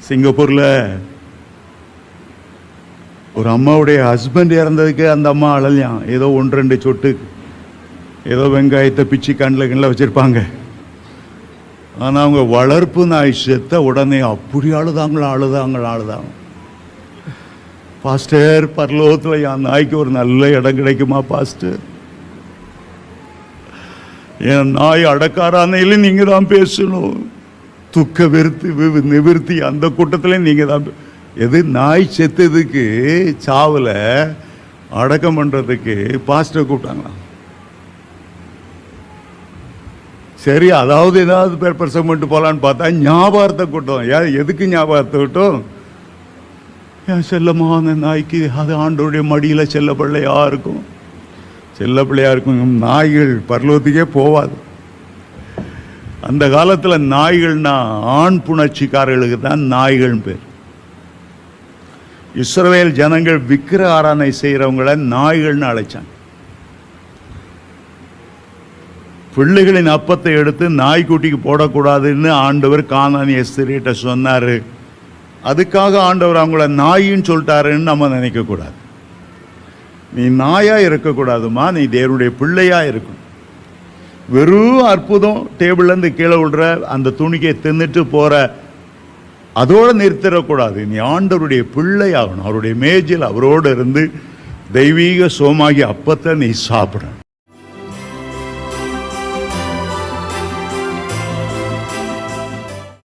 சிங்கப்பூரில் ஒரு அம்மாவுடைய ஹஸ்பண்ட் இறந்ததுக்கு அந்த அம்மா அழலையாம். ஏதோ 1-2 சொட்டு ஏதோ வெங்காயத்தை பிச்சு கண்ணில் வச்சுருப்பாங்க. ஆனால் அவங்க வளர்ப்பு நாய் செத்த உடனே அப்படி அழுதாங்க. பாஸ்டர், பரலோகத்தில் என் நாய்க்கு ஒரு நல்ல இடம் கிடைக்குமா பாஸ்டர்? என் நாய் அடக்காரானையில நீங்கள் தான் பேசணும். துக்க நிவிருத்தி அந்த கூட்டத்திலையும் நீங்கள் தான். எது நாய் செத்ததுக்கு சாவில் அடக்கம் பண்ணுறதுக்கு பாஸ்டர் கூப்பிட்டாங்களாம். சரி, அதாவது ஏதாவது பேர் பிரசங்கம் பண்ணிட்டு போகலான்னு பார்த்தா ஞாபகத்தை கூட்டம். எதுக்கு ஞாபகத்தை விட்டோம்? என் செல்லமான நாய்க்கு அது ஆண்டோடைய மடியில் செல்ல பிள்ளையா இருக்கும். நாய்கள் பரலோகத்துக்கே போவாது. அந்த காலத்தில் நாய்கள்னா ஆண் புணர்ச்சிக்காரர்களுக்கு தான் நாய்கள் பேர். இஸ்ரவேல் ஜனங்கள் விக்கிர ஆராதனை செய்கிறவங்கள நாய்கள்னு அழைச்சாங்க. பிள்ளைகளின் அப்பத்தை எடுத்து நாய்க்குட்டிக்கு போடக்கூடாதுன்னு ஆண்டவர் கானானிய ஸ்திரீட்ட சொன்னார். அதுக்காக ஆண்டவர் அவங்கள நாயின்னு சொல்லிட்டாருன்னு நம்ம நினைக்கக்கூடாது. நீ நாயா இருக்கக்கூடாதுமா, நீ தேவனுடைய பிள்ளையா இருக்கணும். வெறும் அற்புதம், டேபிள்லேருந்து கீழே விடுற அந்த துணிக்கை தின்னுட்டு போகிற அதோடு நிறுத்திடக்கூடாது. நீ ஆண்டவருடைய பிள்ளையாகணும். அவருடைய மேஜில் அவரோடு இருந்து தெய்வீக சோமாகி அப்பத்தை நீ சாப்பிடணும்.